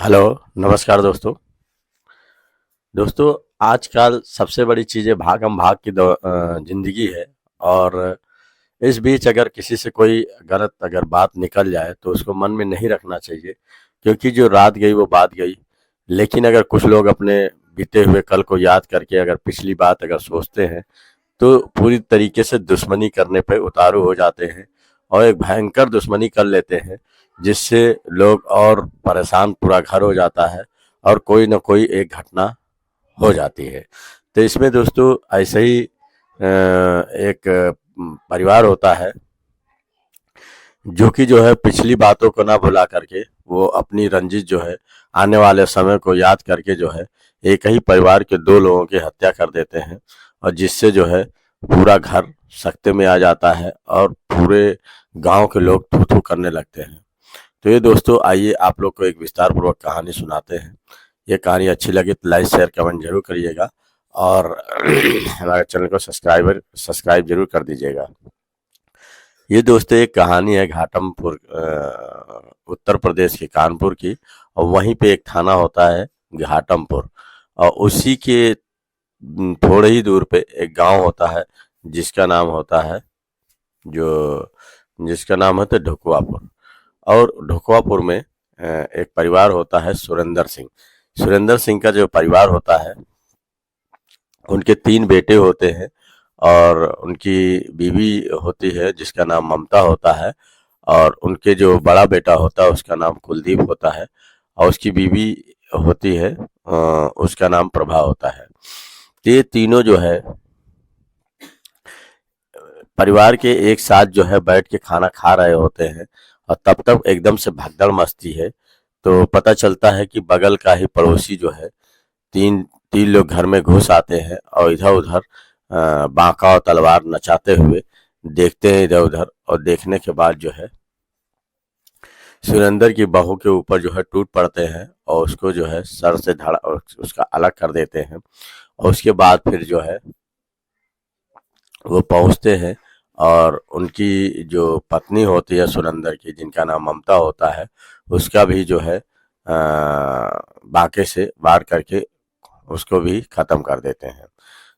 Hello, नमस्कार दोस्तों। दोस्तों, आजकल सबसे बड़ी चीज़ है भागम भाग की ज़िंदगी है। और इस बीच अगर किसी से कोई गलत अगर बात निकल जाए तो उसको मन में नहीं रखना चाहिए, क्योंकि जो रात गई वो बात गई। लेकिन अगर कुछ लोग अपने बीते हुए कल को याद करके अगर पिछली बात अगर सोचते हैं तो पूरी तरीके से दुश्मनी करने पे उतारू हो जाते हैं और एक भयंकर दुश्मनी कर लेते हैं, जिससे लोग और परेशान, पूरा घर हो जाता है और कोई ना कोई एक घटना हो जाती है। तो इसमें दोस्तों ऐसे ही एक परिवार होता है जो कि जो है पिछली बातों को ना भुला करके वो अपनी रंजिश जो है आने वाले समय को याद करके जो है एक ही परिवार के दो लोगों की हत्या कर देते हैं, और जिससे जो है पूरा घर सकते में आ जाता है और पूरे गांव के लोग थू थू करने लगते हैं। तो ये दोस्तों, आइए आप लोग को एक विस्तार पूर्वक कहानी सुनाते हैं। ये कहानी अच्छी लगी तो लाइक शेयर कमेंट जरूर करिएगा और हमारे चैनल को सब्सक्राइब जरूर कर दीजिएगा। ये दोस्तों एक कहानी है घाटमपुर, उत्तर प्रदेश के कानपुर की। और वहीं पे एक थाना होता है घाटमपुर, और उसी के थोड़े ही दूर पे एक गांव होता है जिसका नाम होता है जो जिसका नाम होता है ढुकवापुर। और ढुकवापुर में एक परिवार होता है सुरेंद्र सिंह। सुरेंद्र सिंह का जो परिवार होता है, उनके 3 बेटे होते हैं और उनकी बीवी होती है जिसका नाम ममता होता है। और उनके जो बड़ा बेटा होता है उसका नाम कुलदीप होता है, और उसकी बीवी होती है उसका नाम प्रभा होता है। ये तीनों जो है परिवार के एक साथ जो है बैठ के खाना खा रहे होते हैं, और तब तक एकदम से भगदड़ मचती है। तो पता चलता है कि बगल का ही पड़ोसी जो है तीन तीन लोग घर में घुस आते हैं और इधर उधर बांका और तलवार नचाते हुए देखते हैं इधर उधर। और देखने के बाद जो है सुरेंद्र की बहू के ऊपर जो है टूट पड़ते हैं और उसको जो है सर से धड़ और उसका अलग कर देते हैं। और उसके बाद फिर जो है वो पहुंचते हैं और उनकी जो पत्नी होती है सुरेंद्र की, जिनका नाम ममता होता है, उसका भी जो है बांके से वार करके उसको भी खत्म कर देते हैं।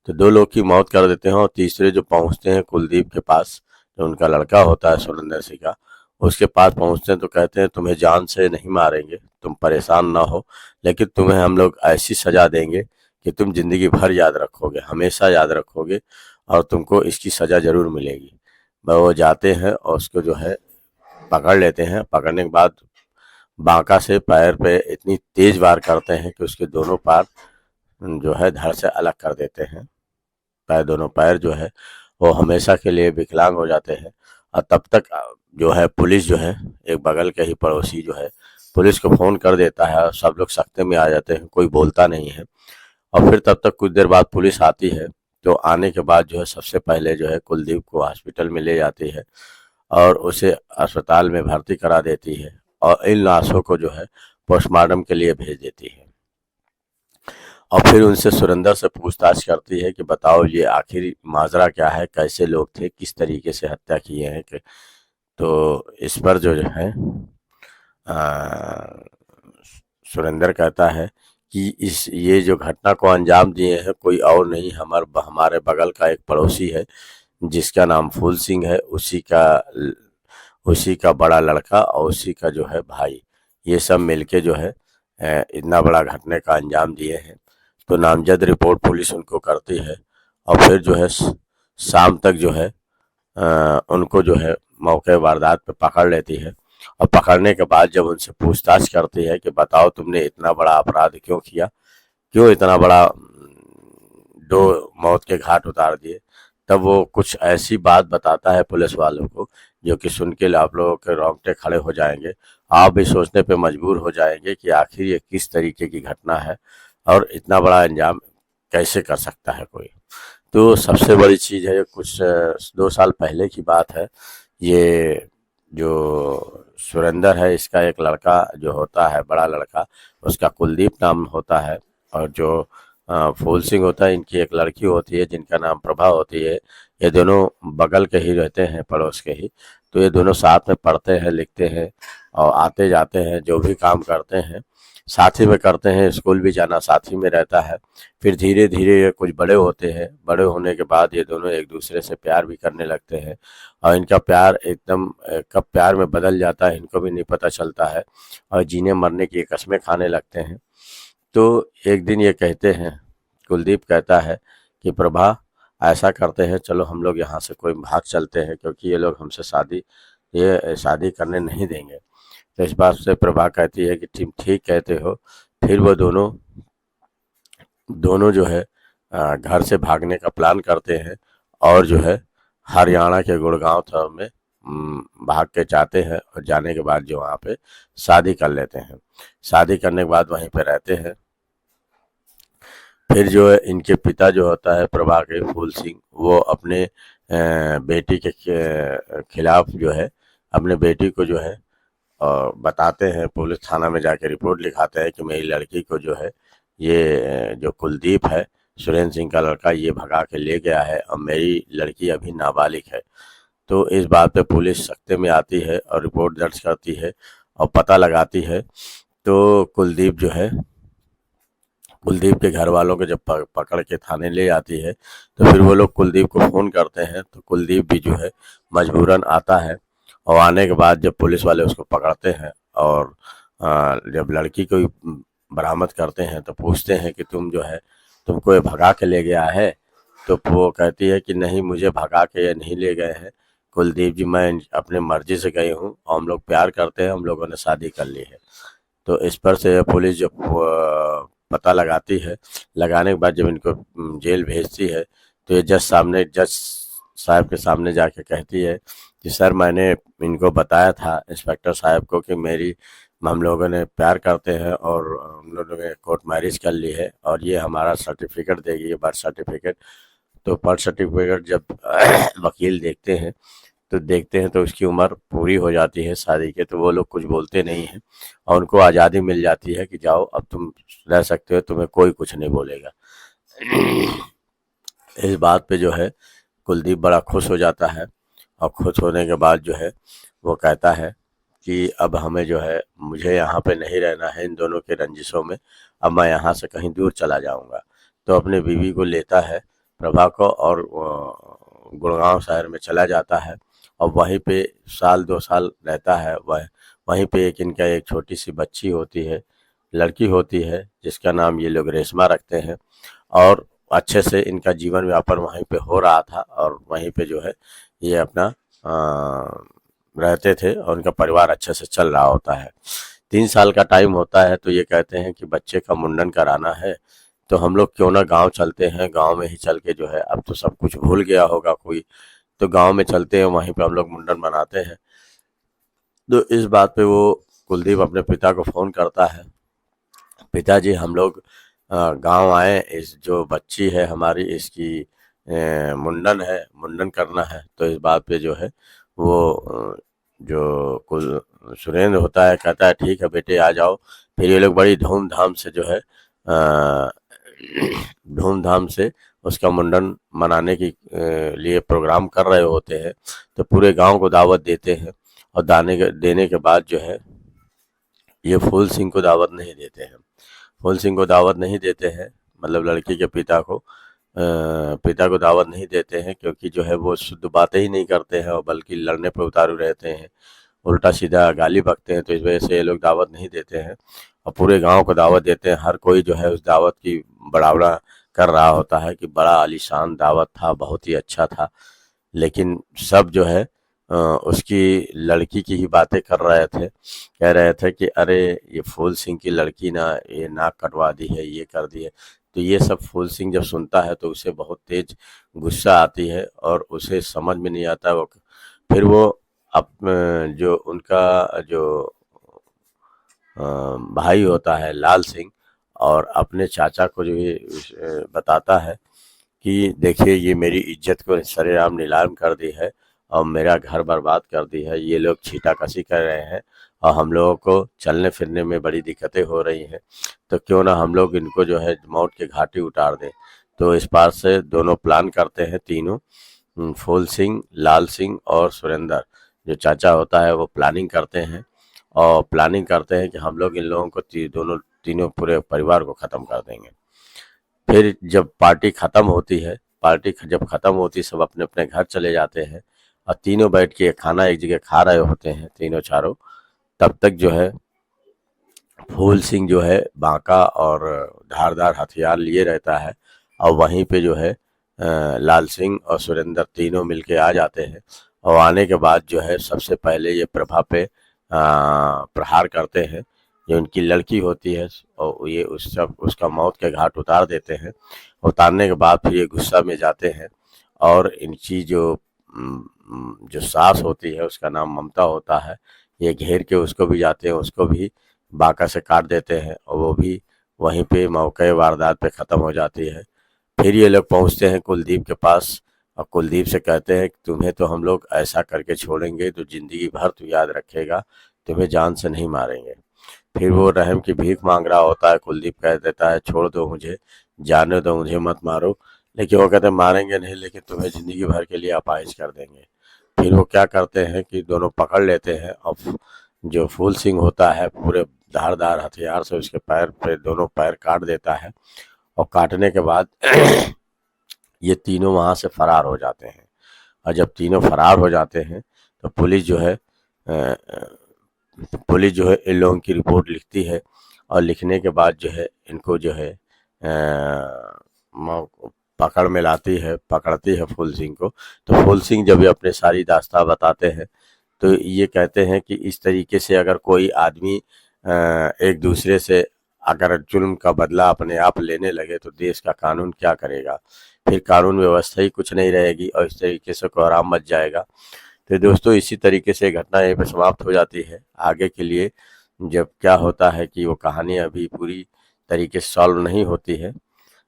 तो 2 लोग की मौत कर देते हैं और तीसरे जो पहुंचते हैं कुलदीप के पास, जो उनका लड़का होता है सुरेंद्र सिंह का, उसके पास पहुंचते हैं तो कहते हैं तुम्हें जान से नहीं मारेंगे, तुम परेशान ना हो, लेकिन तुम्हें हम लोग ऐसी सजा देंगे कि तुम जिंदगी भर याद रखोगे, हमेशा याद रखोगे, और तुमको इसकी सजा जरूर मिलेगी। वो जाते हैं और उसको जो है पकड़ लेते हैं। पकड़ने के बाद बांका से पैर पे इतनी तेज वार करते हैं कि उसके दोनों पैर जो है धड़ से अलग कर देते हैं। दोनों पैर जो है वो हमेशा के लिए विकलांग हो जाते हैं। और तब तक जो है पुलिस जो है, एक बगल के ही पड़ोसी जो है पुलिस को फोन कर देता है और सब लोग सख्ते में आ जाते हैं, कोई बोलता नहीं है। और फिर तब तक कुछ देर बाद पुलिस आती है। तो आने के बाद जो है सबसे पहले जो है कुलदीप को हॉस्पिटल में ले जाती है और उसे अस्पताल में भर्ती करा देती है, और इन लाशों को जो है पोस्टमार्टम के लिए भेज देती है। और फिर उनसे सुरेंद्र से पूछताछ करती है कि बताओ ये आखिर माजरा क्या है, कैसे लोग थे, किस तरीके से हत्या किए हैं कि। तो इस पर जो है अ, सुरेंद्र कहता है कि इस ये जो घटना को अंजाम दिए हैं कोई और नहीं, हमारे बगल का एक पड़ोसी है जिसका नाम फूल सिंह है, उसी का बड़ा लड़का और उसी का जो है भाई, ये सब मिलके जो है इतना बड़ा घटने का अंजाम दिए हैं। तो नामजद रिपोर्ट पुलिस उनको करती है और फिर जो है शाम तक जो है उनको जो है मौके वारदात पे पकड़ लेती है। और पकड़ने के बाद जब उनसे पूछताछ करती है कि बताओ तुमने इतना बड़ा अपराध क्यों किया, क्यों इतना बड़ा दो मौत के घाट उतार दिए, तब वो कुछ ऐसी बात बताता है पुलिस वालों को जो कि सुन के आप लोगों के रोंगटे खड़े हो जाएंगे। आप भी सोचने पे मजबूर हो जाएंगे कि आखिर ये किस तरीके की घटना है और इतना बड़ा अंजाम कैसे कर सकता है कोई। तो सबसे बड़ी चीज़ है, कुछ 2 साल पहले की बात है। ये जो सुरेंद्र है, इसका एक लड़का जो होता है, बड़ा लड़का, उसका कुलदीप नाम होता है, और जो फूल सिंह होता है, इनकी एक लड़की होती है जिनका नाम प्रभा होती है। ये दोनों बगल के ही रहते हैं, पड़ोस के ही। तो ये दोनों साथ में पढ़ते हैं, लिखते हैं और आते जाते हैं, जो भी काम करते हैं साथ ही में करते हैं। स्कूल भी जाना साथ ही में रहता है। फिर धीरे धीरे ये कुछ बड़े होते हैं। बड़े होने के बाद ये दोनों एक दूसरे से प्यार भी करने लगते हैं और इनका प्यार एकदम कब प्यार में बदल जाता है इनको भी नहीं पता चलता है और जीने मरने की कस्में खाने लगते हैं। तो एक दिन ये कहते हैं, कुलदीप कहता है कि प्रभा, ऐसा करते हैं, चलो हम लोग यहाँ से कोई भाग चलते हैं, क्योंकि ये लोग हमसे ये शादी करने नहीं देंगे। तो इस बात से प्रभा कहती है कि तुम ठीक कहते हो। फिर वो दोनों दोनों जो है घर से भागने का प्लान करते हैं और जो है हरियाणा के गुड़गांव था में भाग के जाते हैं और जाने के बाद जो वहाँ पे शादी कर लेते हैं। शादी करने के बाद वहीं पे रहते हैं। फिर जो है इनके पिता जो होता है प्रभा के, फूल सिंह, वो अपने बेटी के खिलाफ जो है अपने बेटी को जो है बताते हैं, पुलिस थाना में जाके रिपोर्ट लिखाते हैं कि मेरी लड़की को जो है ये जो कुलदीप है, सुरेंद्र सिंह का लड़का, ये भगा के ले गया है और मेरी लड़की अभी नाबालिग है। तो इस बात पे पुलिस सख्ते में आती है और रिपोर्ट दर्ज करती है और पता लगाती है। तो कुलदीप के घर वालों को जब पकड़ के थाने ले आती है तो फिर वो लोग कुलदीप को फ़ोन करते हैं। तो कुलदीप भी जो है मजबूरन आता है और आने के बाद जब पुलिस वाले उसको पकड़ते हैं और जब लड़की को बरामद करते हैं तो पूछते हैं कि तुम जो है तुमको ये भगा के ले गया है। तो वो कहती है कि नहीं, मुझे भगा के ये नहीं ले गए हैं कुलदीप जी, मैं अपने मर्जी से गई हूँ और हम लोग प्यार करते हैं, हम लोगों ने शादी कर ली है। तो इस पर से पुलिस जब पता लगाती है, लगाने के बाद जब इनको जेल भेजती है तो ये जज साहब के सामने जाके कहती है कि सर, मैंने इनको बताया था इंस्पेक्टर साहब को कि हम लोगों ने प्यार करते हैं और हम लोगों ने कोर्ट मैरिज कर ली है और ये हमारा सर्टिफिकेट देगी, बर्थ सर्टिफिकेट। तो बर्थ सर्टिफिकेट जब वकील देखते हैं तो उसकी उम्र पूरी हो जाती है शादी के। तो वो लोग कुछ बोलते नहीं हैं और उनको आज़ादी मिल जाती है कि जाओ अब तुम रह सकते हो, तुम्हें कोई कुछ नहीं बोलेगा। इस बात पे जो है कुलदीप बड़ा खुश हो जाता है और खुश होने के बाद जो है वो कहता है कि अब हमें जो है, मुझे यहाँ पे नहीं रहना है इन दोनों के रंजिशों में, अब मैं यहाँ से कहीं दूर चला जाऊँगा। तो अपने बीवी को लेता है, प्रभा को, और गुड़गांव शहर में चला जाता है और वहीं पे साल 2 साल रहता है। वहीं पे इनका एक छोटी सी बच्ची होती है, लड़की होती है, जिसका नाम ये लोग रेशमा रखते हैं और अच्छे से इनका जीवन व्यापन वहीं पे हो रहा था और वहीं पे जो है ये अपना रहते थे और उनका परिवार अच्छे से चल रहा होता है। 3 साल का टाइम होता है तो ये कहते हैं कि बच्चे का मुंडन कराना है, तो हम लोग क्यों ना गांव चलते हैं, गांव में ही चल के जो है, अब तो सब कुछ भूल गया होगा कोई, तो गांव में चलते हैं, वहीं पे हम लोग मुंडन मनाते हैं। तो इस बात पे वो कुलदीप अपने पिता को फ़ोन करता है, पिताजी हम लोग गांव आए, इस जो बच्ची है हमारी, इसकी मुंडन है, मुंडन करना है। तो इस बात पे जो है वो जो कुल सुरेंद्र होता है कहता है ठीक है बेटे आ जाओ। फिर ये लोग बड़ी धूमधाम से जो है धूमधाम से उसका मुंडन मनाने की लिए प्रोग्राम कर रहे होते हैं। तो पूरे गांव को दावत देते हैं और देने के बाद जो है ये फूल सिंह को दावत नहीं देते हैं। फूल सिंह को दावत नहीं देते हैं, मतलब लड़की के पिता को दावत नहीं देते हैं, क्योंकि जो है वो शुद्ध बातें ही नहीं करते हैं और बल्कि लड़ने पर उतारू रहते हैं, उल्टा सीधा गाली बकते हैं। तो इस वजह से ये लोग दावत नहीं देते हैं और पूरे गांव को दावत देते हैं। हर कोई जो है उस दावत की बढ़ावना कर रहा होता है कि बड़ा आलीशान दावत था, बहुत ही अच्छा था। लेकिन सब जो है उसकी लड़की की ही बातें कर रहे थे, कह रहे थे कि अरे ये फूल सिंह की लड़की ना, ये नाक कटवा दी है, ये कर दी है। तो ये सब फूल सिंह जब सुनता है तो उसे बहुत तेज गुस्सा आती है और उसे समझ में नहीं आता। फिर वो जो उनका जो भाई होता है लाल सिंह, और अपने चाचा को जो ये बताता है कि देखिए ये मेरी इज्जत को सरेआम नीलाम कर दी है और मेरा घर बर्बाद कर दी है, ये लोग छीटाकशी कर रहे हैं और हम लोगों को चलने फिरने में बड़ी दिक्कतें हो रही हैं, तो क्यों ना हम लोग इनको जो है मौत के घाटी उतार दें। तो इस बात से दोनों प्लान करते हैं तीनों, फूल सिंह, लाल सिंह और सुरेंद्र, जो चाचा होता है वो प्लानिंग करते हैं, और प्लानिंग करते हैं कि हम लोग इन लोगों को दोनों तीनों पूरे परिवार को ख़त्म कर देंगे। फिर जब पार्टी ख़त्म होती है, जब ख़त्म होती है, सब अपने अपने घर चले जाते हैं और तीनों बैठ के खाना एक जगह खा रहे होते हैं तीनों चारों। तब तक जो है फूल सिंह जो है बांका और धारदार हथियार लिए रहता है, और वहीं पे जो है लाल सिंह और सुरेंद्र तीनों मिलके आ जाते हैं। और आने के बाद जो है सबसे पहले ये प्रभा पे प्रहार करते हैं, जो उनकी लड़की होती है, और ये उसका मौत के घाट उतार देते हैं। उतारने के बाद फिर ये गुस्सा में जाते हैं, और इनकी जो सास होती है उसका नाम ममता होता है, ये घेर के उसको भी जाते हैं, उसको भी बांका से काट देते हैं, और वो भी वहीं पे मौके वारदात पे ख़त्म हो जाती है। फिर ये लोग पहुंचते हैं कुलदीप के पास, और कुलदीप से कहते हैं कि तुम्हें तो हम लोग ऐसा करके छोड़ेंगे तो ज़िंदगी भर तू याद रखेगा, तुम्हें जान से नहीं मारेंगे। फिर वो रहम की भीख मांग रहा होता है, कुलदीप कह देता है छोड़ दो मुझे, जाने दो मुझे, मत मारो। लेकिन वो कहते हैं मारेंगे नहीं, लेकिन तुम्हें ज़िंदगी भर के लिए अपाहिज कर देंगे। फिर वो क्या करते हैं कि दोनों पकड़ लेते हैं, और जो फूल सिंह होता है पूरे धारदार हथियार से उसके पैर पे दोनों पैर काट देता है, और काटने के बाद ये तीनों वहाँ से फरार हो जाते हैं। और जब तीनों फरार हो जाते हैं तो पुलिस जो है इन लोगों की रिपोर्ट लिखती है, और लिखने के बाद जो है इनको जो है पकड़ में लाती है, पकड़ती है फूल सिंह को। तो फूल सिंह जब ये अपने सारी दास्तां बताते हैं, तो ये कहते हैं कि इस तरीके से अगर कोई आदमी एक दूसरे से अगर जुल्म का बदला अपने आप लेने लगे तो देश का कानून क्या करेगा, फिर कानून व्यवस्था ही कुछ नहीं रहेगी, और इस तरीके से कोहराम मच जाएगा। तो दोस्तों इसी तरीके से घटना यहीं पर समाप्त हो जाती है। आगे के लिए जब क्या होता है कि वो कहानी अभी पूरी तरीके से सॉल्व नहीं होती है,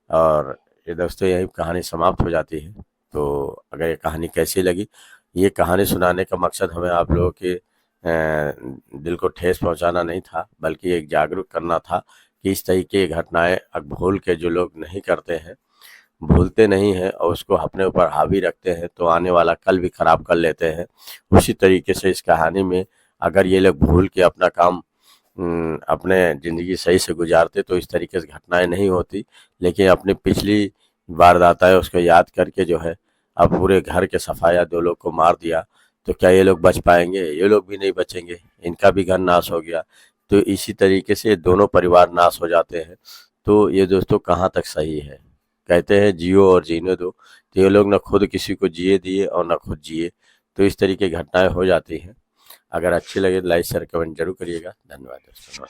और ये दोस्तों यही कहानी समाप्त हो जाती है। तो अगर ये कहानी कैसी लगी, ये कहानी सुनाने का मकसद हमें आप लोगों के दिल को ठेस पहुंचाना नहीं था, बल्कि एक जागरूक करना था कि इस तरीके की घटनाएं अब भूल के जो लोग नहीं करते हैं, भूलते नहीं हैं और उसको अपने ऊपर हावी रखते हैं, तो आने वाला कल भी खराब कर लेते हैं। उसी तरीके से इस कहानी में अगर ये लोग भूल के अपना काम अपने ज़िंदगी सही से गुजारते तो इस तरीके से घटनाएं नहीं होती। लेकिन अपनी पिछली वारदातें उसको याद करके जो है अब पूरे घर के सफाया 2 लोग को मार दिया, तो क्या ये लोग बच पाएंगे? ये लोग भी नहीं बचेंगे, इनका भी घर नाश हो गया। तो इसी तरीके से दोनों परिवार नाश हो जाते हैं। तो ये दोस्तों कहाँ तक सही है? कहते हैं जियो और जीने दो, तो ये लोग ना खुद किसी को जिए दिए और ना खुद जिए। तो इस तरीके की घटनाएं हो जाती हैं। अगर अच्छी लगे तो लाइक शेयर कमेंट जरूर करिएगा। धन्यवाद दोस्तों।